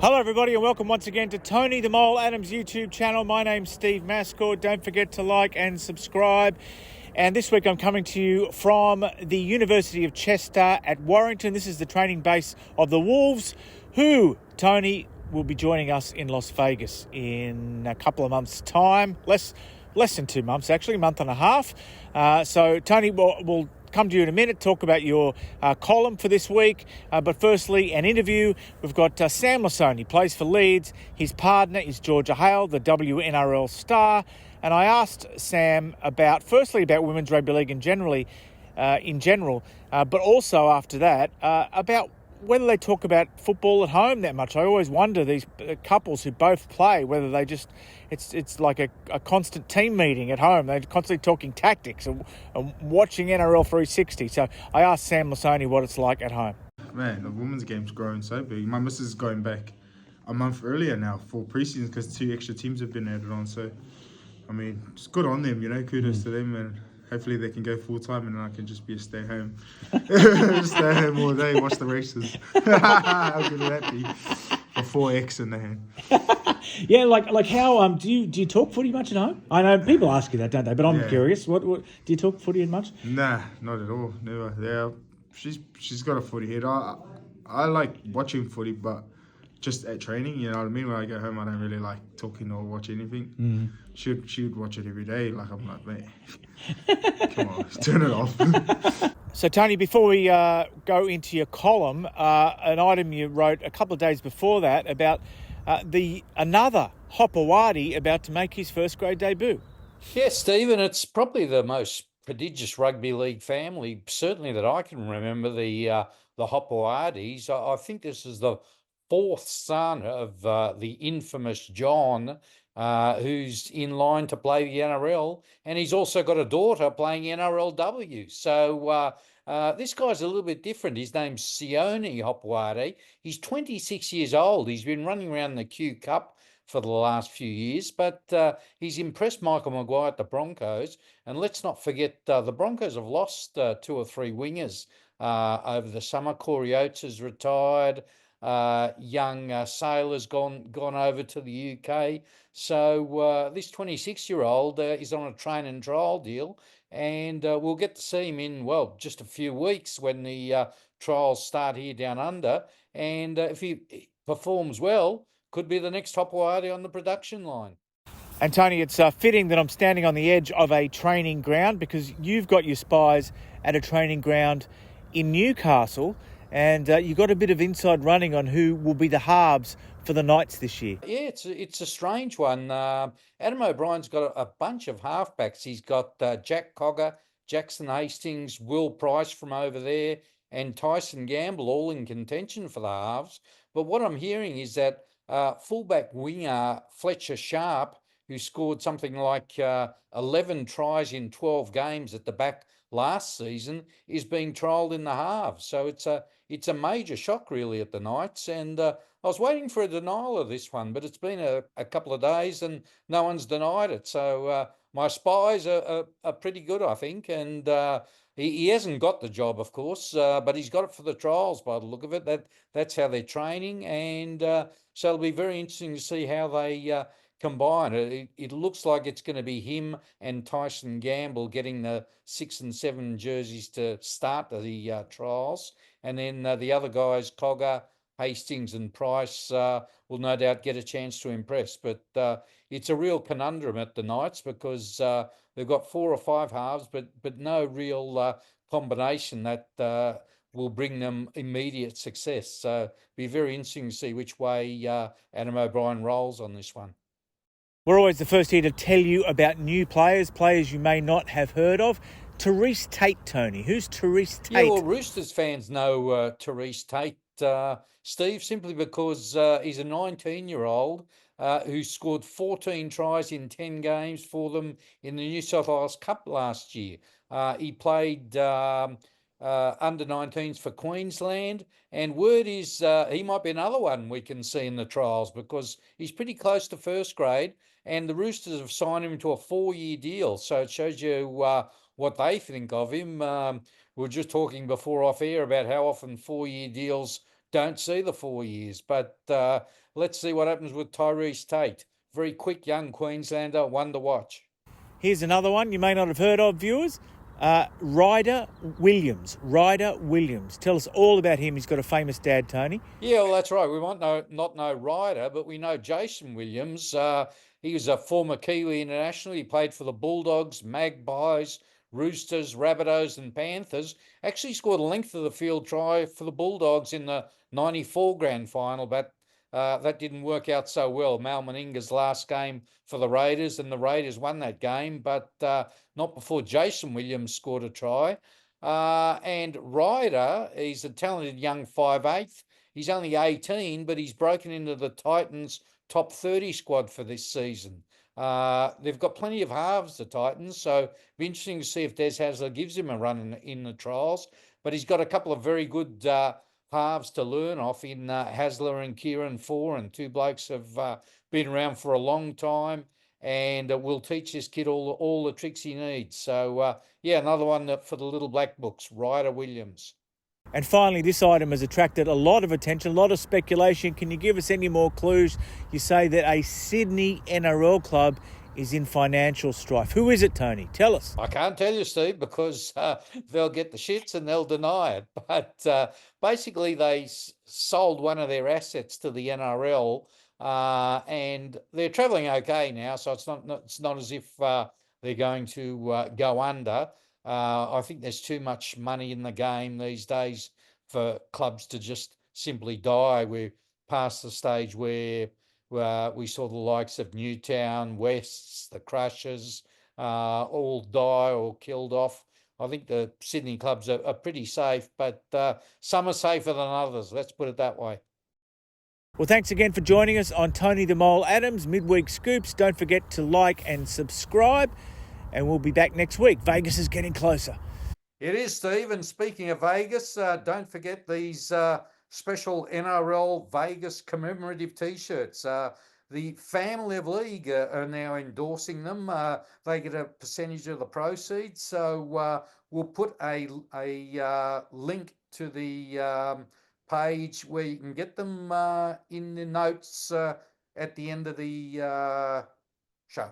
Hello everybody and welcome once again to Tony the Mole Adams YouTube channel. My name's Steve Mascord. Don't forget to like and subscribe. And this week I'm coming to you from the University of Chester at Warrington. This is the training base of the Wolves, who Tony will be joining us in Las Vegas in a couple of months' time. Less than 2 months actually, a month and a half. So Tony will come to you in a minute, talk about your column for this week. But firstly, an interview. We've got Sam Lisone. He plays for Leeds. His partner is Georgia Hale, the WNRL star. And I asked Sam firstly about women's rugby league in general, but also after that about whether they talk about football at home that much. I always wonder, these couples who both play, whether they just, it's like a constant team meeting at home. They're constantly talking tactics and watching NRL 360. So I asked Sam Lisone what it's like at home. Man, the women's game's growing so big. My missus is going back a month earlier now for pre-season because 2 extra teams have been added on. So, I mean, it's good on them, kudos to them, and hopefully they can go full-time and I can just be a stay-home. Just stay home all day, watch the races. How good would that be? For 4X in the hand. Yeah, like how do you talk footy much at home? I know people ask you that, don't they? But I'm curious. What do you talk footy in much? Nah, not at all. Never. Yeah, she's got a footy head. I like watching footy, but just at training, you know what I mean? When I go home, I don't really like talking or watch anything. She would watch it every day. Like, I'm like, mate, come on, turn it off. So, Tony, before we go into your column, an item you wrote a couple of days before that about another Hopoate about to make his first grade debut. Yes, Stephen, it's probably the most prodigious rugby league family, certainly that I can remember, the Hopoates. I think this is the 4th son of the infamous John, who's in line to play the NRL, and he's also got a daughter playing NRLW. So this guy's a little bit different. His name's Sione Hopoate. He's 26 years old. He's been running around the Q Cup for the last few years, but he's impressed Michael Maguire at the Broncos. And let's not forget, the Broncos have lost 2 or 3 wingers over the summer. Corey Oates has retired. Young Sailor's gone over to the UK. So this 26-year-old is on a train and trial deal, and we'll get to see him in, just a few weeks when the trials start here down under. And if he performs well, could be the next Hopoate on the production line. And Tony, it's fitting that I'm standing on the edge of a training ground because you've got your spies at a training ground in Newcastle. And you got a bit of inside running on who will be the halves for the Knights this year. Yeah, it's a strange one. Adam O'Brien's got a bunch of halfbacks. He's got Jack Cogger, Jackson Hastings, Will Price from over there, and Tyson Gamble all in contention for the halves. But what I'm hearing is that fullback winger Fletcher Sharp, who scored something like 11 tries in 12 games at the back last season, is being trialled in the halves. So it's a major shock really at the Knights, and I was waiting for a denial of this one, but it's been a couple of days and no one's denied it. So my spies are pretty good, I think, and he hasn't got the job, of course, but he's got it for the trials by the look of it. That's how they're training, and so it'll be very interesting to see how they combine. It looks like it's going to be him and Tyson Gamble getting the 6 and 7 jerseys to start the trials, and then the other guys, Cogger, Hastings and Price, will no doubt get a chance to impress. But it's a real conundrum at the Knights because they've got 4 or 5 halves, but no real combination that will bring them immediate success. So it'll be very interesting to see which way Adam O'Brien rolls on this one. We're always the first here to tell you about new players you may not have heard of. Therese Tate, Tony. Who's Therese Tate? Yeah, well, Roosters fans know Therese Tate, Steve, simply because he's a 19-year-old who scored 14 tries in 10 games for them in the New South Wales Cup last year. He played under-19s for Queensland, and word is he might be another one we can see in the trials because he's pretty close to first grade, and the Roosters have signed him to a 4-year deal. So it shows you what they think of him. We were just talking before off air about how often 4-year deals don't see the 4 years. But let's see what happens with Tyrese Tate. Very quick young Queenslander, one to watch. Here's another one you may not have heard of, viewers. Ryder Williams. Ryder Williams. Tell us all about him. He's got a famous dad, Tony. Yeah, well, that's right. We might not know Ryder, but we know Jason Williams. He was a former Kiwi international. He played for the Bulldogs, Magpies, Roosters, Rabbitohs, and Panthers. Actually scored a length of the field try for the Bulldogs in the '94 grand final, but that didn't work out so well. Mal Meninga's last game for the Raiders, and the Raiders won that game, but not before Jason Williams scored a try. And Ryder, he's a talented young 5'8". He's only 18, but he's broken into the Titans' top 30 squad for this season. They've got plenty of halves, the Titans, so it'll be interesting to see if Des Hasler gives him a run in the trials. But he's got a couple of very good halves to learn off in Hasler and Kieran Foran. Two blokes have been around for a long time, and will teach this kid all the tricks he needs. So, yeah, another one for the little black books, Ryder Williams. And finally, this item has attracted a lot of attention, a lot of speculation. Can you give us any more clues? You say that a Sydney NRL club is in financial strife. Who is it, Tony? Tell us. I can't tell you, Steve, because they'll get the shits and they'll deny it. But basically, they sold one of their assets to the NRL, and they're travelling okay now. So it's not as if they're going to go under. I think there's too much money in the game these days for clubs to just simply die. We're past the stage where we saw the likes of Newtown, Wests, the Crushers, all die or killed off. I think the Sydney clubs are pretty safe, but some are safer than others. Let's put it that way. Well, thanks again for joining us on Tony the Mole Adams Midweek Scoops. Don't forget to like and subscribe, and we'll be back next week. Vegas is getting closer. It is, Steve. And speaking of Vegas, don't forget these special NRL Vegas commemorative T-shirts. The family of league are now endorsing them. They get a percentage of the proceeds. So we'll put a link to the page where you can get them in the notes at the end of the show.